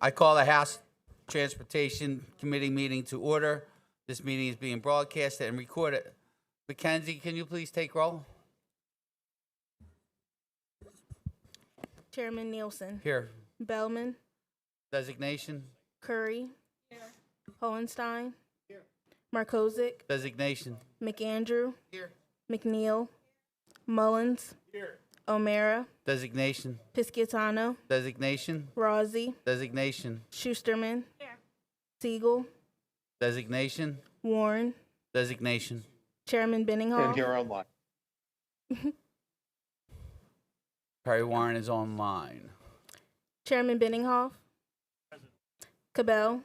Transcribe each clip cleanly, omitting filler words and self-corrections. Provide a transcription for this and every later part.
I call the House Transportation Committee meeting to order. This meeting is being broadcasted and recorded. Mackenzie, can you please take roll? Chairman Nielsen, Here. Bellman, Designation. Curry, Hohenstein, Markozic, Designation. McAndrew, Here. McNeil, Mullins, O'Mara, Designation. Pisciatano, Designation. Rossi, Designation. Schusterman, Siegel, Designation. Warren, Designation. Chairman And Benninghoff, here online. Perry Warren is online. Chairman Benninghoff, Cabell,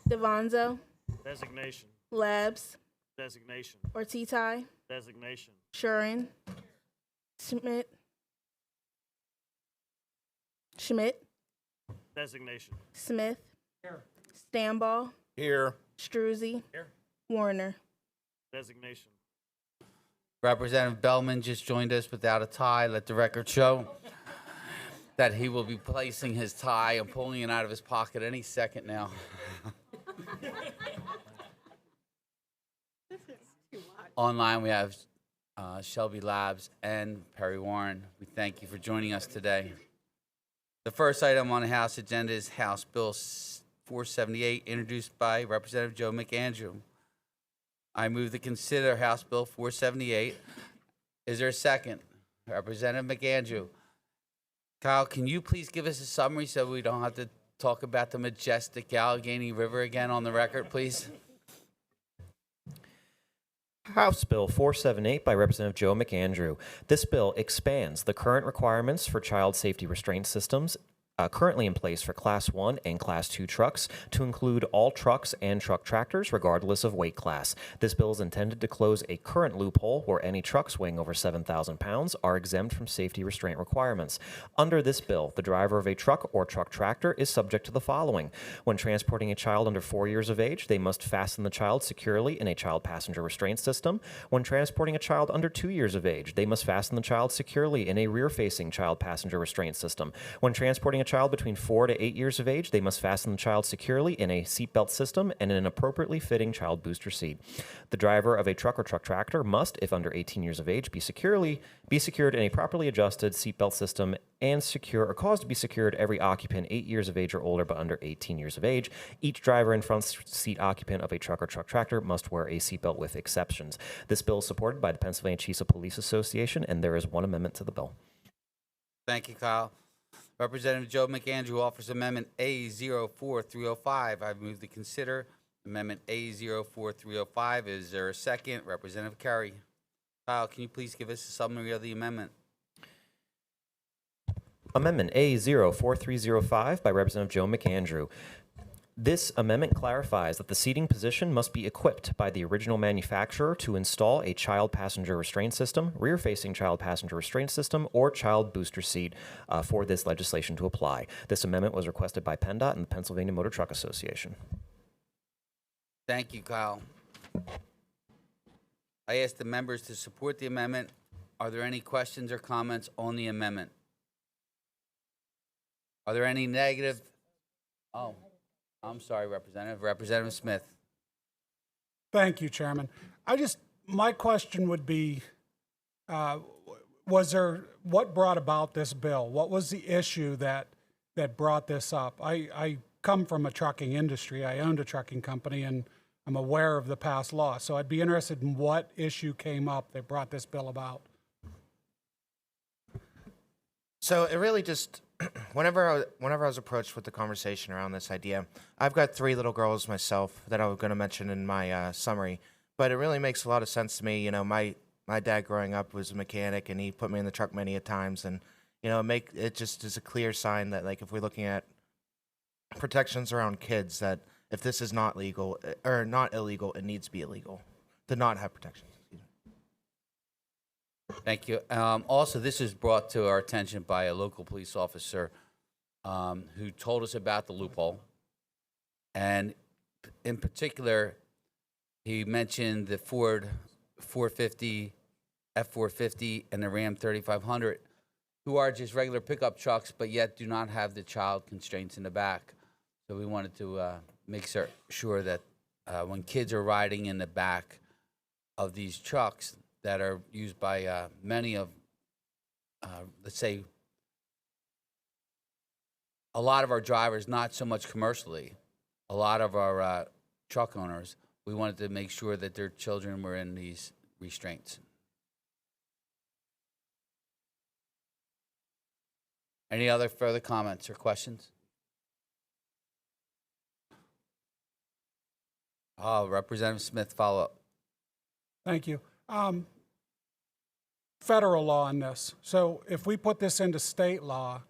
Devanzo, Designation. Labs, Designation. Ortitai, Designation. Shurin, Schmidt, Designation. Smith, Stambaugh, Here. Struzzi, Here. Warner. Designation. Representative Bellman just joined us without a tie. Let the record show that he will be placing his tie and pulling it out of his pocket any second now. Online, we have Shelby Labs and Perry Warren. We thank you for joining us today. The first item on the House agenda is House Bill 478, introduced by Representative Joe McAndrew. I move to consider House Bill 478. Is there a second? Representative McAndrew. Kyle, can you please give us a summary so we don't have to talk about the majestic Allegheny River again on the record, please? House Bill 478 by Representative Joe McAndrew. This bill expands the current requirements for child safety restraint systems currently in place for Class 1 and Class 2 trucks to include all trucks and truck tractors regardless of weight class. This bill is intended to close a current loophole where any trucks weighing over 7,000 pounds are exempt from safety restraint requirements. Under this bill, the driver of a truck or truck tractor is subject to the following. When transporting a child under 4 years of age, they must fasten the child securely in a child passenger restraint system. When transporting a child under 2 years of age, they must fasten the child securely in a rear-facing child passenger restraint system. When transporting a child between 4 to 8 years of age, they must fasten the child securely in a seatbelt system and in an appropriately fitting child booster seat. The driver of a truck or truck tractor must, if under 18 years of age, be secured in a properly adjusted seatbelt system and secure or caused to be secured every occupant 8 years of age or older but under 18 years of age. Each driver and front seat occupant of a truck or truck tractor must wear a seatbelt with exceptions. This bill is supported by the Pennsylvania Chiefs of Police Association, and there is one amendment to the bill. Thank you, Kyle. Representative Joe McAndrew offers Amendment A04305. I move to consider Amendment A04305. Is there a second? Representative Carey. Kyle, can you please give us a summary of the amendment? Amendment A04305 by Representative Joe McAndrew. This amendment clarifies that the seating position must be equipped by the original manufacturer to install a child passenger restraint system, rear-facing child passenger restraint system, or child booster seat for this legislation to apply. This amendment was requested by PennDOT and the Pennsylvania Motor Truck Association. Thank you, Kyle. I ask the members to support the amendment. Are there any questions or comments on the amendment? Are there any negative? Oh, I'm sorry, Representative. Representative Smith. Thank you, Chairman. My question would be, what brought about this bill? What was the issue that brought this up? I come from a trucking industry. I owned a trucking company, and I'm aware of the past law. So I'd be interested in what issue came up that brought this bill about. So it really just, whenever I was approached with the conversation around this idea, I've got 3 little girls myself that I'm going to mention in my summary, but it really makes a lot of sense to me. You know, my dad growing up was a mechanic, and he put me in the truck many a times, and you know, it just is a clear sign that, like, if we're looking at protections around kids, that if this is not legal or not illegal, it needs to be illegal to not have protections. Thank you. Also, this is brought to our attention by a local police officer who told us about the loophole. And in particular, he mentioned the Ford 450, F450, and the Ram 3500. who are just regular pickup trucks, but yet do not have the child constraints in the back. So we wanted to make sure that when kids are riding in the back of these trucks that are used by many of, let's say, a lot of our drivers, not so much commercially, a lot of our truck owners, we wanted to make sure that their children were in these restraints. Any other further comments or questions? Representative Smith, follow up. Thank you. Federal law on this. So if we put this into state law,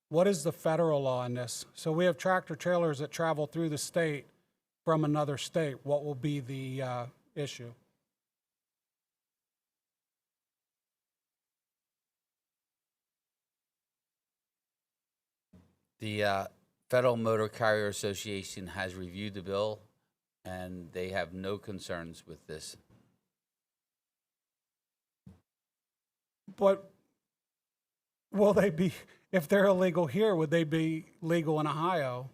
what is the federal law on this? So we have tractor trailers that travel through the state from another state. What will be the issue? The Federal Motor Carrier Association has reviewed the bill, and they have no concerns with this. But will they be, if they're illegal here, would they be legal in Ohio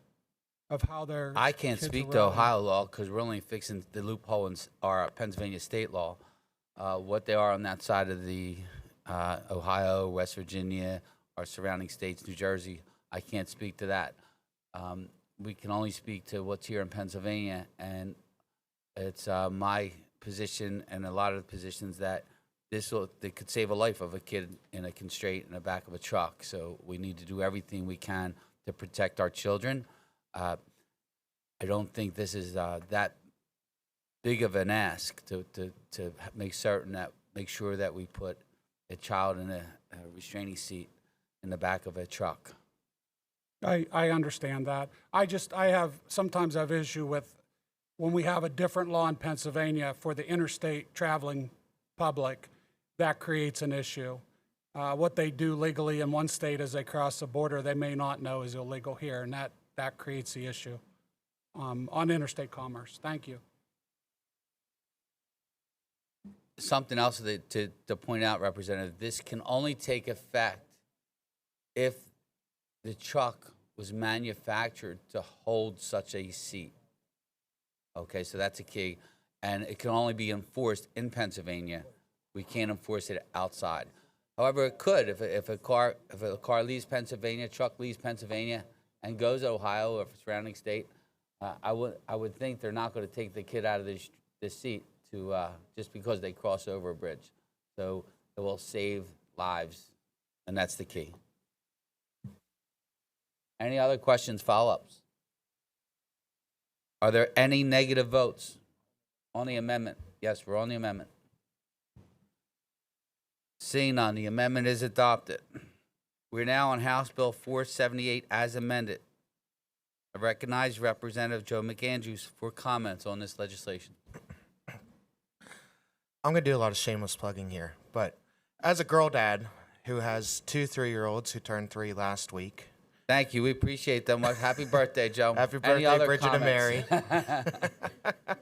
of how they're? I can't kids speak are to riding? Ohio law because we're only fixing the loophole in our Pennsylvania state law. What they are on that side of the Ohio, West Virginia, our surrounding states, New Jersey, I can't speak to that. We can only speak to what's here in Pennsylvania, and it's my position and a lot of the positions that they could save a life of a kid in a constraint in the back of a truck. So we need to do everything we can to protect our children. I don't think this is that big of an ask to make sure that we put a child in a restraining seat in the back of a truck. I understand that. Sometimes I have issue with when we have a different law in Pennsylvania for the interstate traveling public, that creates an issue. What they do legally in one state as they cross the border, they may not know is illegal here, and that creates the issue on interstate commerce. Thank you. Something else to point out, Representative, this can only take effect if the truck was manufactured to hold such a seat. Okay, so that's a key. And it can only be enforced in Pennsylvania. We can't enforce it outside. However, it could if a car leaves Pennsylvania, truck leaves Pennsylvania and goes to Ohio or surrounding state, I would think they're not going to take the kid out of this seat to just because they cross over a bridge. So it will save lives, and that's the key. Any other questions, follow-ups? Are there any negative votes on the amendment? Yes, we're on the amendment. Seeing none, the amendment is adopted. We're now on House Bill 478 as amended. I recognize Representative Joe McAndrews for comments on this legislation. I'm going to do a lot of shameless plugging here, but as a girl dad who has 2 3-year-olds who turned 3 last week. Thank you. We appreciate them. Happy birthday, Joe. Happy Any birthday, other Bridget comments? and Mary.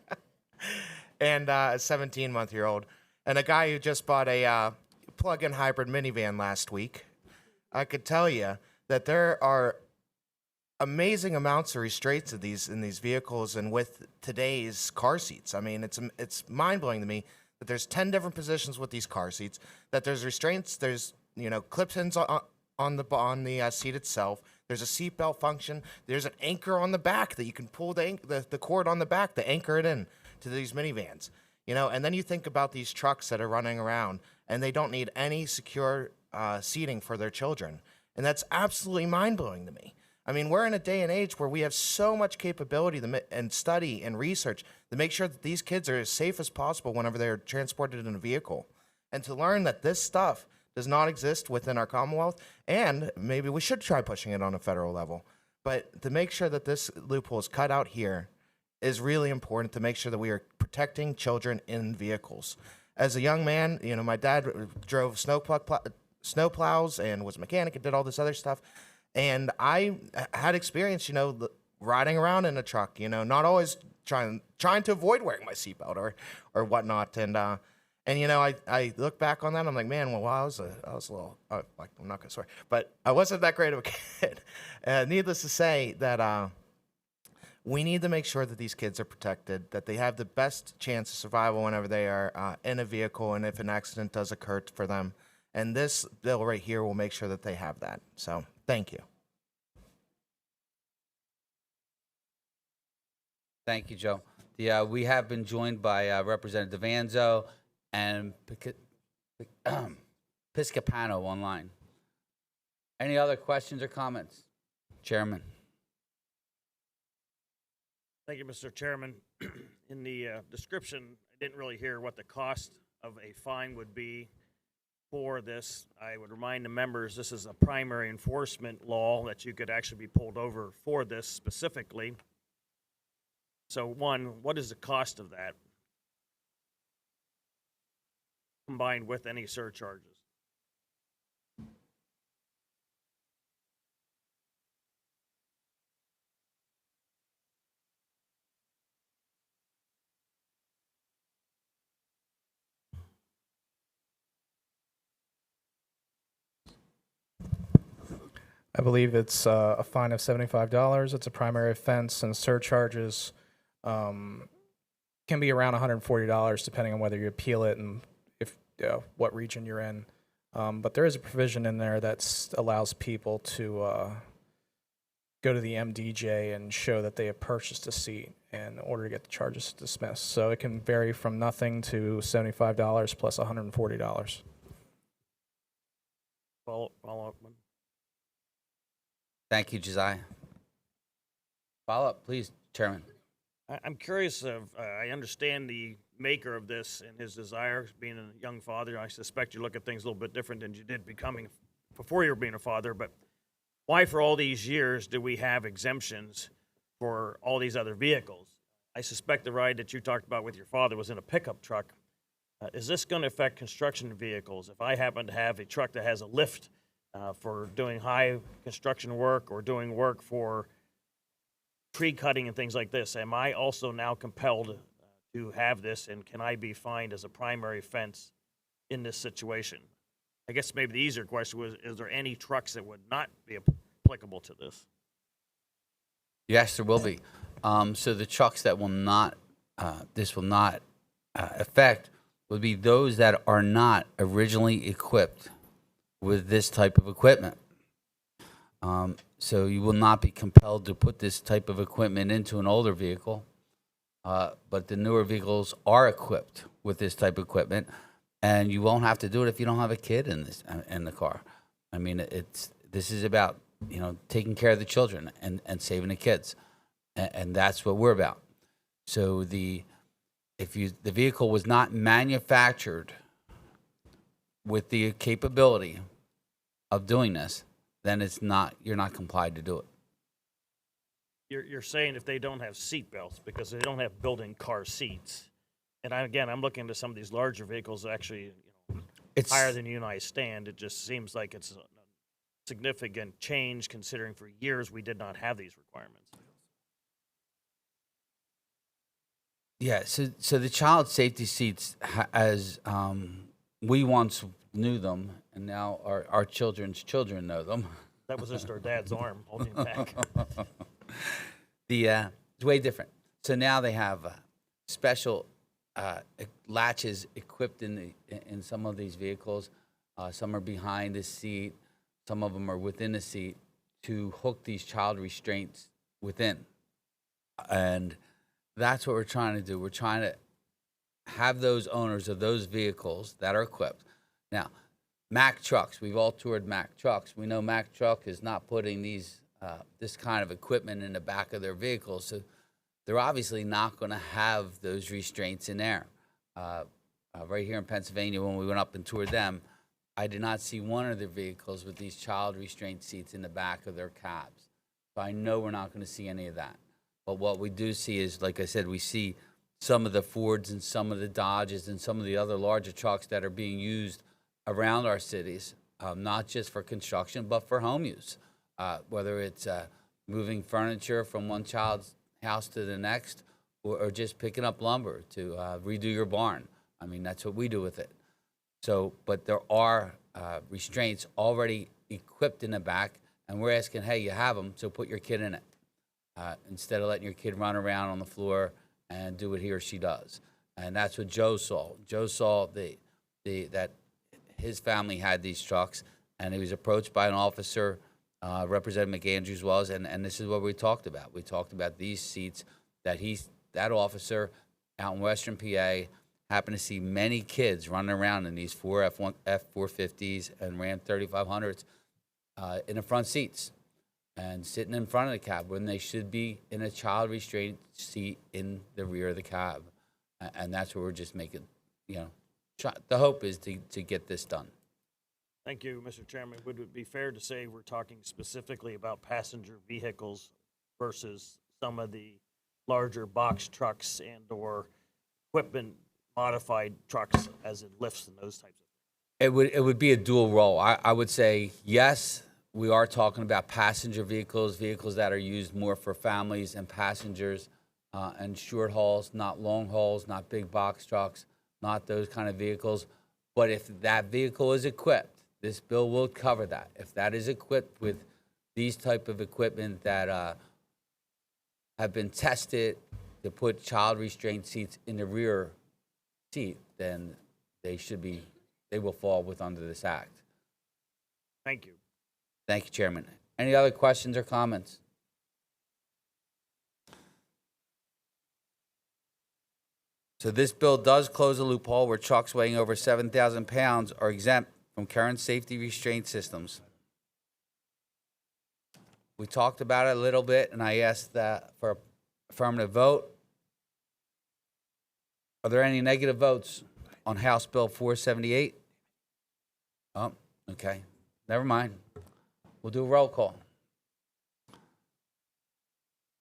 And a 17-month-old. And a guy who just bought a plug-in hybrid minivan last week. I could tell you that there are amazing amounts of restraints in these vehicles and with today's car seats. I mean, it's mind-blowing to me that there's 10 different positions with these car seats, that there's restraints, there's, clip-ins on the seat itself. There's a seatbelt function. There's an anchor on the back that you can pull the cord on the back to anchor it in to these minivans. And then you think about these trucks that are running around and they don't need any secure seating for their children. And that's absolutely mind-blowing to me. I mean, we're in a day and age where we have so much capability and study and research to make sure that these kids are as safe as possible whenever they're transported in a vehicle. And to learn that this stuff does not exist within our Commonwealth, and maybe we should try pushing it on a federal level. But to make sure that this loophole is cut out here is really important to make sure that we are protecting children in vehicles. As a young man, my dad drove snow plows and was a mechanic and did all this other stuff. And I had experience, riding around in a truck, not always trying to avoid wearing my seatbelt or whatnot. And And I look back on that, I'm like, man, well, I was a little, like, I'm not gonna swear, but I wasn't that great of a kid. Needless to say, that we need to make sure that these kids are protected, that they have the best chance of survival whenever they are in a vehicle, and if an accident does occur for them. And this bill right here will make sure that they have that. So, thank you. Thank you, Joe. We have been joined by Representative Anzo and Piscopano online. Any other questions or comments? Chairman. Thank you, Mr. Chairman. In the description, I didn't really hear what the cost of a fine would be for this. I would remind the members, this is a primary enforcement law that you could actually be pulled over for this specifically. So one, what is the cost of that combined with any surcharges? I believe it's a fine of $75. It's a primary offense, and surcharges can be around $140 depending on whether you appeal it and if what region you're in. But there is a provision in there that allows people to go to the MDJ and show that they have purchased a seat in order to get the charges dismissed. So it can vary from nothing to $75 plus $140. Follow up. Thank you, Josiah. Follow up, please, Chairman. I'm curious of, I understand the maker of this and his desire, being a young father. I suspect you look at things a little bit different than you did before you were being a father, but why for all these years do we have exemptions for all these other vehicles? I suspect the ride that you talked about with your father was in a pickup truck. Is this going to affect construction vehicles? If I happen to have a truck that has a lift for doing high construction work or doing work for tree cutting and things like this, am I also now compelled to have this, and can I be fined as a primary offense in this situation? I guess maybe the easier question was, is there any trucks that would not be applicable to this? Yes, there will be. So the trucks that will not, this will not affect would be those that are not originally equipped with this type of equipment. So you will not be compelled to put this type of equipment into an older vehicle, but the newer vehicles are equipped with this type of equipment, and you won't have to do it if you don't have a kid in the car. I mean, this is about taking care of the children and saving the kids, and that's what we're about. So if the vehicle was not manufactured with the capability of doing this, then you're not complied to do it. You're saying if they don't have seat belts because they don't have built-in car seats. And I'm looking into some of these larger vehicles that actually It's higher than you and I stand. It just seems like it's a significant change considering for years we did not have these requirements. Yeah, so the child safety seats, as we once knew them, and now our children's children know them. That was just our dad's arm holding him back. It's way different. So now they have special latches equipped in some of these vehicles. Some are behind the seat. Some of them are within the seat to hook these child restraints within. And that's what we're trying to do. We're trying to have those owners of those vehicles that are equipped. Now, Mack trucks, we've all toured Mack trucks. We know Mack truck is not putting this kind of equipment in the back of their vehicles, so they're obviously not going to have those restraints in there. Right here in Pennsylvania, when we went up and toured them, I did not see one of their vehicles with these child restraint seats in the back of their cabs. So I know we're not going to see any of that. But what we do see is, like I said, we see some of the Fords and some of the Dodges and some of the other larger trucks that are being used around our cities, not just for construction, but for home use. Whether it's moving furniture from one child's house to the next, or just picking up lumber to redo your barn. I mean, that's what we do with it. So, but there are restraints already equipped in the back, and we're asking, hey, you have them, so put your kid in it. Instead of letting your kid run around on the floor and do what he or she does. And that's what Joe saw. Joe saw that his family had these trucks, and he was approached by an officer, Representative McAndrews was, and this is what we talked about. We talked about these seats that officer out in Western PA happened to see many kids running around in these four F450s and Ram 3500s in the front seats and sitting in front of the cab when they should be in a child restraint seat in the rear of the cab. And that's what we're just making, the hope is to get this done. Thank you, Mr. Chairman. Would it be fair to say we're talking specifically about passenger vehicles versus some of the larger box trucks and/or equipment modified trucks, as in lifts and those types of things? It would be a dual role. I would say yes. We are talking about passenger vehicles that are used more for families and passengers and short hauls, not long hauls, not big box trucks, not those kind of vehicles. But if that vehicle is equipped, this bill will cover that. If that is equipped with these type of equipment that have been tested to put child restraint seats in the rear seat, then they will fall under this act. Thank you. Thank you, Chairman. Any other questions or comments? So this bill does close a loophole where trucks weighing over 7,000 pounds are exempt from current safety restraint systems. We talked about it a little bit, and I asked for affirmative vote. Are there any negative votes on House Bill 478? Oh, okay. Never mind. We'll do a roll call.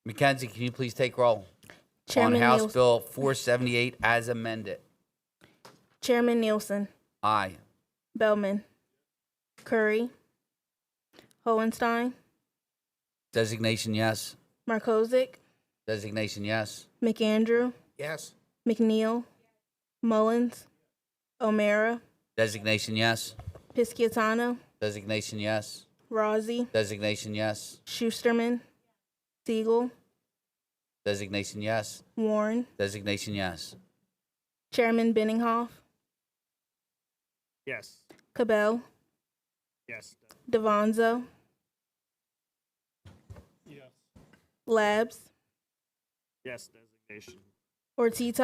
Mackenzie, can you please take roll Chairman on House Nielsen. Bill 478 as amended? Chairman Nielsen, Aye. Bellman, Curry, Hohenstein, Designation yes. Markozic, Designation yes. McAndrew, Yes. McNeil, Mullins, O'Mara, Designation yes. Pisciatano, Designation yes. Rossi, Designation yes. Schusterman, Siegel, Designation yes. Warren, Designation yes. Chairman Benninghoff, Yes. Cabell, Yes. Devanzo, Yes. Labs, Yes, designation. Ortiz,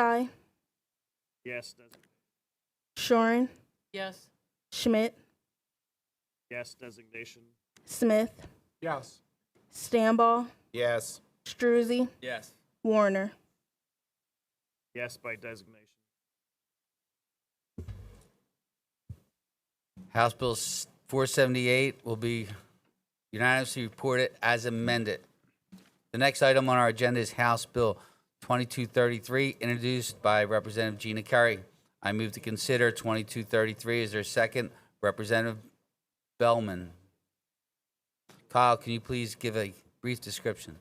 Yes, designation. Shorin, Yes. Schmidt, Yes, designation. Smith, Yes. Stambaugh, Yes. Struzzi, Yes. Warner. Yes, by designation. House Bill 478 will be unanimously reported as amended. The next item on our agenda is House Bill 2233, introduced by Representative Gina Kerry. I move to consider 2233. Is there a second? Representative Bellman. Kyle, can you please give a brief description?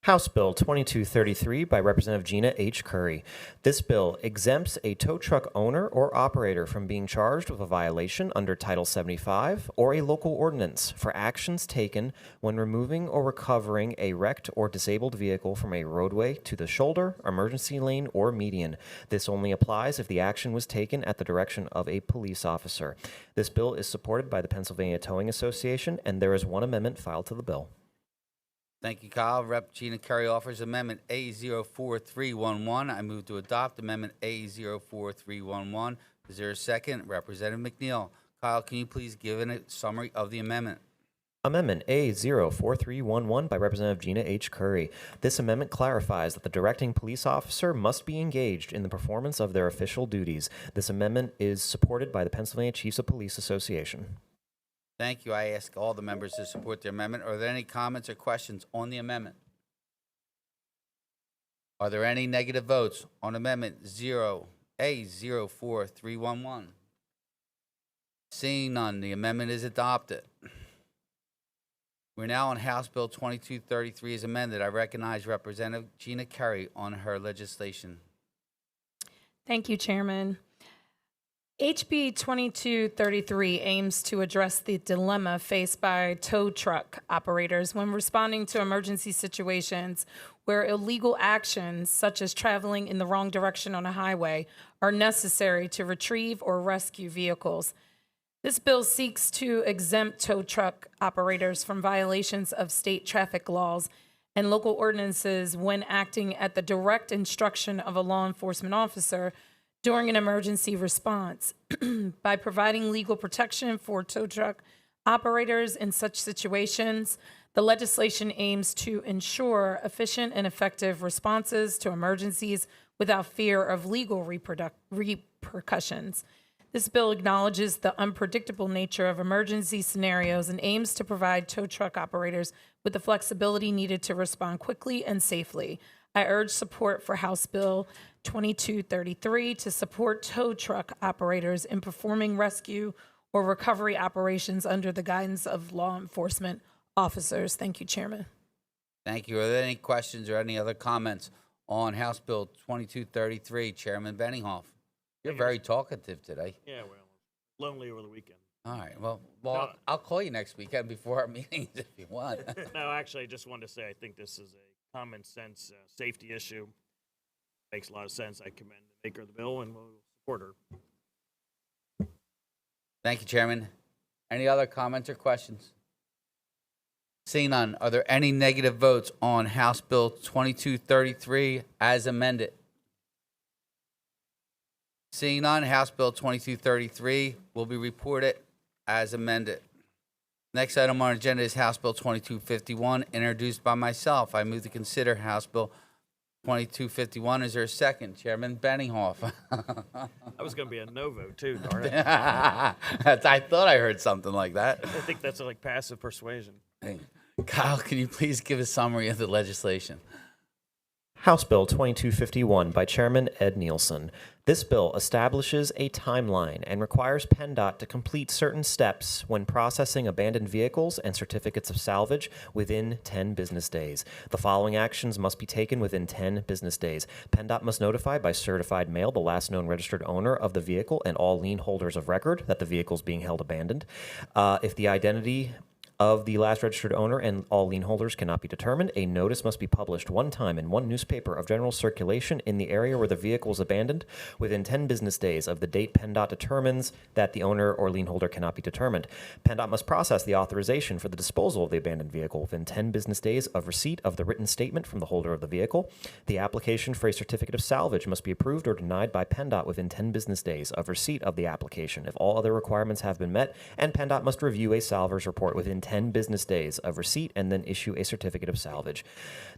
House Bill 2233 by Representative Gina H. Curry. This bill exempts a tow truck owner or operator from being charged with a violation under Title 75 or a local ordinance for actions taken when removing or recovering a wrecked or disabled vehicle from a roadway to the shoulder, emergency lane, or median. This only applies if the action was taken at the direction of a police officer. This bill is supported by the Pennsylvania Towing Association, and there is one amendment filed to the bill. Thank you, Kyle. Rep. Gina Kerry offers Amendment A04311. I move to adopt Amendment A04311. Is there a second? Representative McNeil. Kyle, can you please give a summary of the amendment? Amendment A04311 by Representative Gina H. Curry. This amendment clarifies that the directing police officer must be engaged in the performance of their official duties. This amendment is supported by the Pennsylvania Chiefs of Police Association. Thank you. I ask all the members to support the amendment. Are there any comments or questions on the amendment? Are there any negative votes on Amendment A04311? Seeing none, the amendment is adopted. We're now on House Bill 2233 as amended. I recognize Representative Gina Kerry on her legislation. Thank you, Chairman. HB 2233 aims to address the dilemma faced by tow truck operators when responding to emergency situations where illegal actions, such as traveling in the wrong direction on a highway, are necessary to retrieve or rescue vehicles. This bill seeks to exempt tow truck operators from violations of state traffic laws and local ordinances when acting at the direct instruction of a law enforcement officer during an emergency response. By providing legal protection for tow truck operators in such situations, the legislation aims to ensure efficient and effective responses to emergencies without fear of legal repercussions. This bill acknowledges the unpredictable nature of emergency scenarios and aims to provide tow truck operators with the flexibility needed to respond quickly and safely. I urge support for House Bill 2233 to support tow truck operators in performing rescue or recovery operations under the guidance of law enforcement officers. Thank you, Chairman. Thank you. Are there any questions or any other comments on House Bill 2233? Chairman Benninghoff, you're very talkative today. Yeah, well, lonely over the weekend. All right. Well, I'll call you next weekend before our meetings if you want. No, actually, I just wanted to say I think this is a common sense safety issue. Makes a lot of sense. I commend the maker of the bill and will support her. Thank you, Chairman. Any other comments or questions? Seeing none, are there any negative votes on House Bill 2233 as amended? Seeing none, House Bill 2233 will be reported as amended. Next item on our agenda is House Bill 2251, introduced by myself. I move to consider House Bill 2251. Is there a second? Chairman Benninghoff. That was going to be a no vote, too, darn it. I thought I heard something like that. I think that's like passive persuasion. Hey, Kyle, can you please give a summary of the legislation? House Bill 2251 by Chairman Ed Nielsen. This bill establishes a timeline and requires PennDOT to complete certain steps when processing abandoned vehicles and certificates of salvage within 10 business days. The following actions must be taken within 10 business days. PennDOT must notify by certified mail the last known registered owner of the vehicle and all lien holders of record that the vehicle is being held abandoned. If the identity of the last registered owner and all lien holders cannot be determined, a notice must be published one time in one newspaper of general circulation in the area where the vehicle is abandoned within 10 business days of the date PennDOT determines that the owner or lien holder cannot be determined. PennDOT must process the authorization for the disposal of the abandoned vehicle within 10 business days of receipt of the written statement from the holder of the vehicle. The application for a certificate of salvage must be approved or denied by PennDOT within 10 business days of receipt of the application if all other requirements have been met, and PennDOT must review a salvage report within 10 business days of receipt and then issue a certificate of salvage.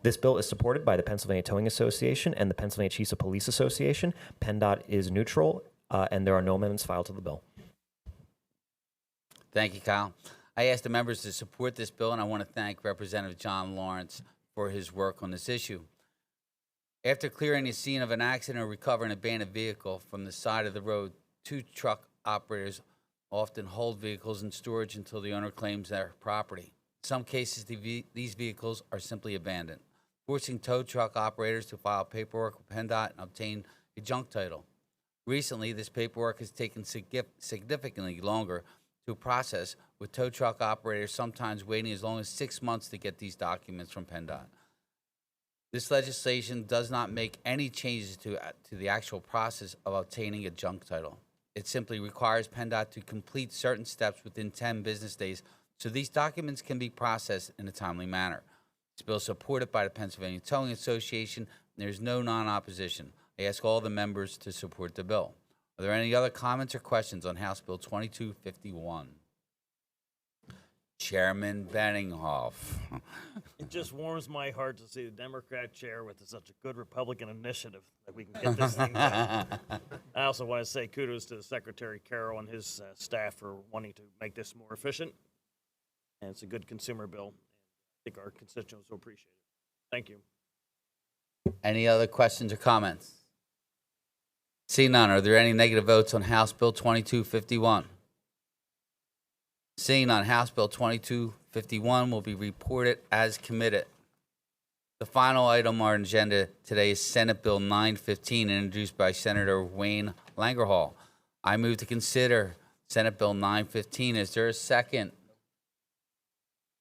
This bill is supported by the Pennsylvania Towing Association and the Pennsylvania Chiefs of Police Association. PennDOT is neutral, and there are no amendments filed to the bill. Thank you, Kyle. I asked the members to support this bill, and I want to thank Representative John Lawrence for his work on this issue. After clearing the scene of an accident or recovering an abandoned vehicle from the side of the road, two truck operators often hold vehicles in storage until the owner claims their property. In some cases, these vehicles are simply abandoned, forcing tow truck operators to file paperwork with PennDOT and obtain a junk title. Recently, this paperwork has taken significantly longer to process, with tow truck operators sometimes waiting as long as 6 months to get these documents from PennDOT. This legislation does not make any changes to the actual process of obtaining a junk title. It simply requires PennDOT to complete certain steps within 10 business days so these documents can be processed in a timely manner. This bill is supported by the Pennsylvania Towing Association, and there is no non-opposition. I ask all the members to support the bill. Are there any other comments or questions on House Bill 2251? Chairman Benninghoff. It just warms my heart to see the Democrat chair with such a good Republican initiative that we can get this thing done. I also want to say kudos to Secretary Carroll and his staff for wanting to make this more efficient. And it's a good consumer bill. I think our constituents will appreciate it. Thank you. Any other questions or comments? Seeing none, are there any negative votes on House Bill 2251? Seeing none, House Bill 2251 will be reported as committed. The final item on our agenda today is Senate Bill 915, introduced by Senator Wayne Langerhall. I move to consider Senate Bill 915. Is there a second?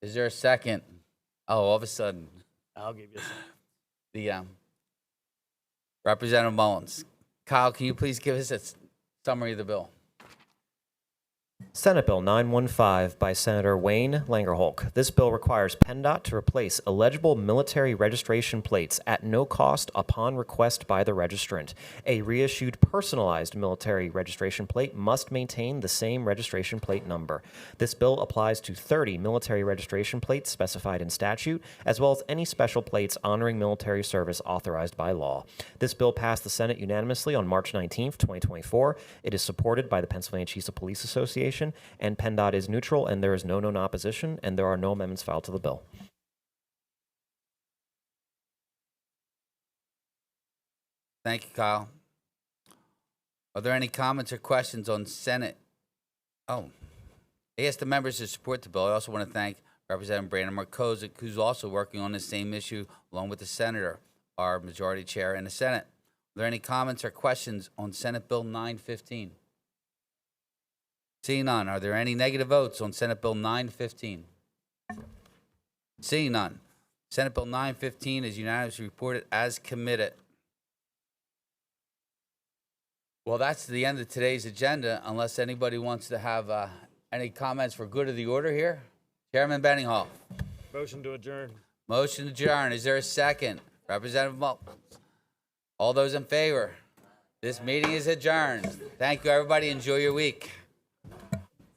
Is there a second? Oh, all of a sudden, I'll give you a second. the Representative Mullins. Kyle, can you please give us a summary of the bill? Senate Bill 915 by Senator Wayne Langerholk. This bill requires PennDOT to replace illegible military registration plates at no cost upon request by the registrant. A reissued personalized military registration plate must maintain the same registration plate number. This bill applies to 30 military registration plates specified in statute, as well as any special plates honoring military service authorized by law. This bill passed the Senate unanimously on March 19, 2024. It is supported by the Pennsylvania Chiefs of Police Association, and PennDOT is neutral, and there is no known opposition, and there are no amendments filed to the bill. Thank you, Kyle. Are there any comments or questions on Senate? Oh, I ask the members to support the bill. I also want to thank Representative Brandon Markozik, who's also working on the same issue along with the Senator, our Majority Chair in the Senate. Are there any comments or questions on Senate Bill 915? Seeing none, are there any negative votes on Senate Bill 915? Seeing none, Senate Bill 915 is unanimously reported as committed. Well, that's the end of today's agenda, unless anybody wants to have any comments for good of the order here. Chairman Benninghall. Motion to adjourn. Motion to adjourn. Is there a second? Representative Mullins. All those in favor? This meeting is adjourned. Thank you, everybody. Enjoy your week.